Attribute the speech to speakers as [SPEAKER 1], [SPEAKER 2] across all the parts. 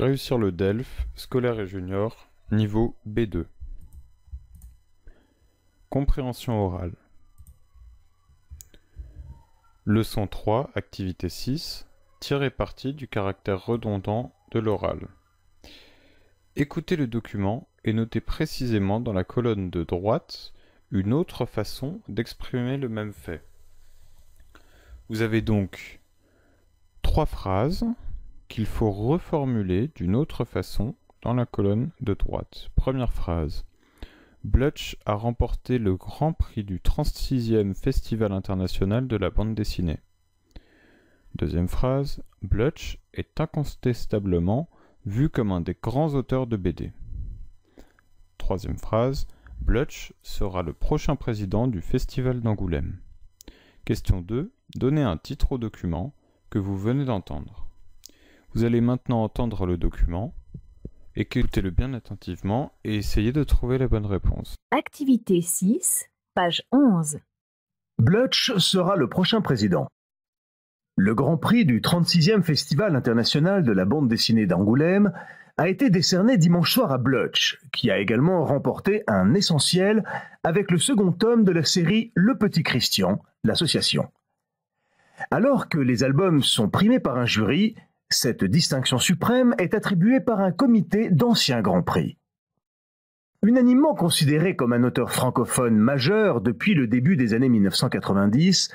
[SPEAKER 1] Réussir le DELF, scolaire et junior, niveau B2. Compréhension orale. Leçon 3, activité 6, tirer parti du caractère redondant de l'oral. Écoutez le document et notez précisément dans la colonne de droite une autre façon d'exprimer le même fait. Vous avez donc 3 phrases qu'il faut reformuler d'une autre façon dans la colonne de droite. Première phrase. Blutch a remporté le Grand Prix du 36e Festival international de la bande dessinée. Deuxième phrase. Blutch est incontestablement vu comme un des grands auteurs de BD. Troisième phrase. Blutch sera le prochain président du Festival d'Angoulême. Question 2. Donnez un titre au document que vous venez d'entendre. Vous allez maintenant entendre le document, écoutez-le bien attentivement et essayez de trouver la bonne réponse.
[SPEAKER 2] Activité 6, page 11.
[SPEAKER 3] Blutch sera le prochain président. Le Grand Prix du 36e Festival international de la bande dessinée d'Angoulême a été décerné dimanche soir à Blutch, qui a également remporté un essentiel avec le second tome de la série Le Petit Christian, l'association. Alors que les albums sont primés par un jury, cette distinction suprême est attribuée par un comité d'anciens Grands Prix. Unanimement considéré comme un auteur francophone majeur depuis le début des années 1990,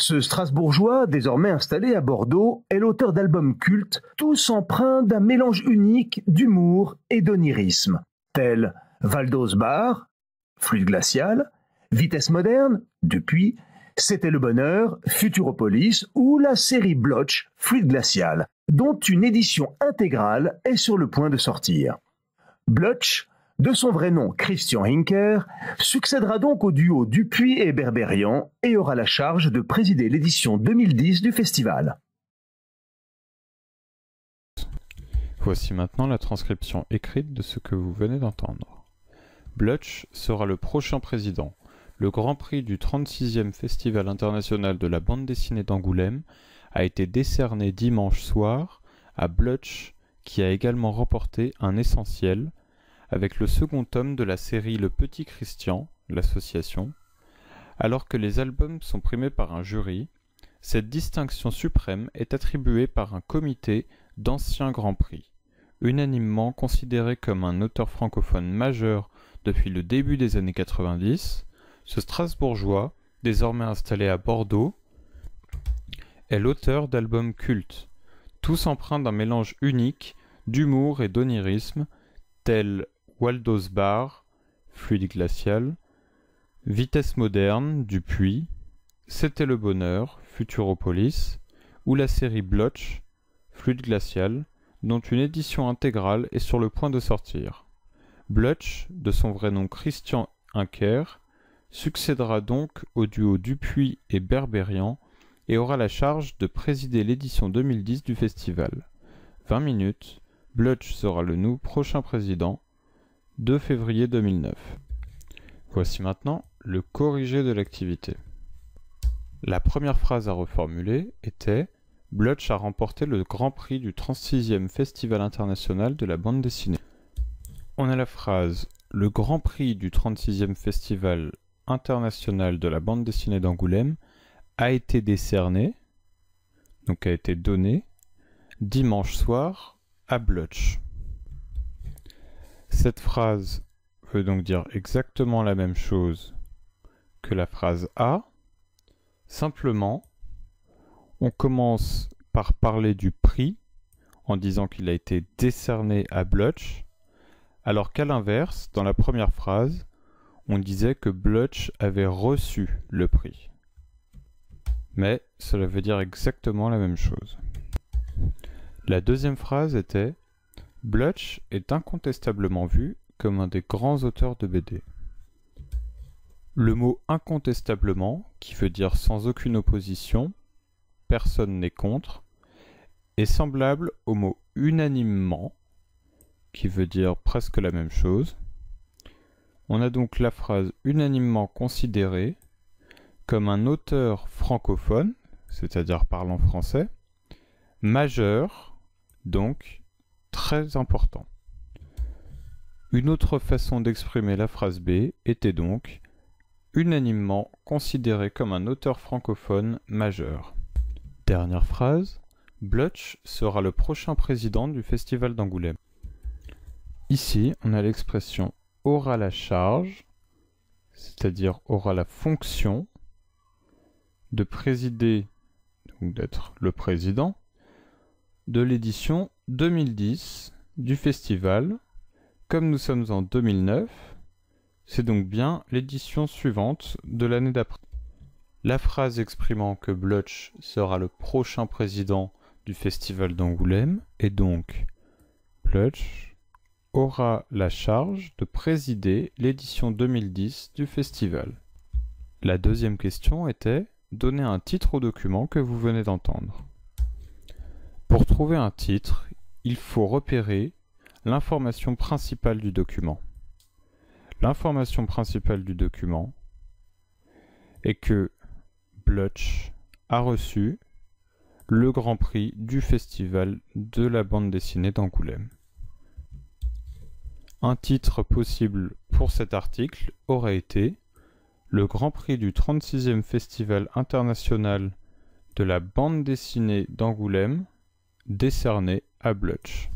[SPEAKER 3] ce Strasbourgeois, désormais installé à Bordeaux, est l'auteur d'albums cultes, tous empreints d'un mélange unique d'humour et d'onirisme, tels Waldo's Bar, Fluide glacial, Vitesse moderne, Depuis, C'était le bonheur, Futuropolis ou la série Blutch, Fluide glacial, dont une édition intégrale est sur le point de sortir. Blutch, de son vrai nom Christian Hinker, succédera donc au duo Dupuis et Berberian et aura la charge de présider l'édition 2010 du festival.
[SPEAKER 1] Voici maintenant la transcription écrite de ce que vous venez d'entendre. Blutch sera le prochain président. Le Grand Prix du 36e Festival international de la bande dessinée d'Angoulême a été décerné dimanche soir à Blutch, qui a également remporté un essentiel avec le second tome de la série Le Petit Christian, l'association. Alors que les albums sont primés par un jury, cette distinction suprême est attribuée par un comité d'anciens Grands Prix, unanimement considéré comme un auteur francophone majeur depuis le début des années 90. Ce Strasbourgeois, désormais installé à Bordeaux, est l'auteur d'albums cultes, tous empreints d'un mélange unique d'humour et d'onirisme, tels Waldo's Bar, Fluide glacial, Vitesse moderne, Dupuis, C'était le bonheur, Futuropolis, ou la série Blutch, Fluide glacial, dont une édition intégrale est sur le point de sortir. Blutch, de son vrai nom Christian Hinker, succédera donc au duo Dupuis et Berberian et aura la charge de présider l'édition 2010 du festival. 20 minutes, Blutch sera le prochain président, 2 février 2009. Voici maintenant le corrigé de l'activité. La première phrase à reformuler était « Blutch a remporté le Grand Prix du 36e Festival international de la bande dessinée ». On a la phrase « Le Grand Prix du 36e Festival international de la bande dessinée d'Angoulême a été décerné, donc a été donné, dimanche soir à Blutch ». Cette phrase veut donc dire exactement la même chose que la phrase A. Simplement, on commence par parler du prix en disant qu'il a été décerné à Blutch, alors qu'à l'inverse, dans la première phrase, on disait que Blutch avait reçu le prix. Mais cela veut dire exactement la même chose. La deuxième phrase était « Blutch est incontestablement vu comme un des grands auteurs de BD ». Le mot « incontestablement », qui veut dire sans aucune opposition, personne n'est contre, est semblable au mot « unanimement », qui veut dire presque la même chose. On a donc la phrase « unanimement considéré » comme un auteur francophone, c'est-à-dire parlant français, majeur, donc très très important. Une autre façon d'exprimer la phrase B était donc unanimement considéré comme un auteur francophone majeur. Dernière phrase, Blutch sera le prochain président du Festival d'Angoulême. Ici, on a l'expression aura la charge, c'est-à-dire aura la fonction de présider, donc d'être le président, de l'édition 2010 du festival. Comme nous sommes en 2009, c'est donc bien l'édition suivante de l'année d'après. La phrase exprimant que Blutch sera le prochain président du Festival d'Angoulême est donc Blutch aura la charge de présider l'édition 2010 du festival. La deuxième question était donner un titre au document que vous venez d'entendre. Pour trouver un titre, il faut repérer l'information principale du document. L'information principale du document est que Blutch a reçu le Grand Prix du Festival de la bande dessinée d'Angoulême. Un titre possible pour cet article aurait été le Grand Prix du 36e Festival international de la bande dessinée d'Angoulême décerné à Blutch.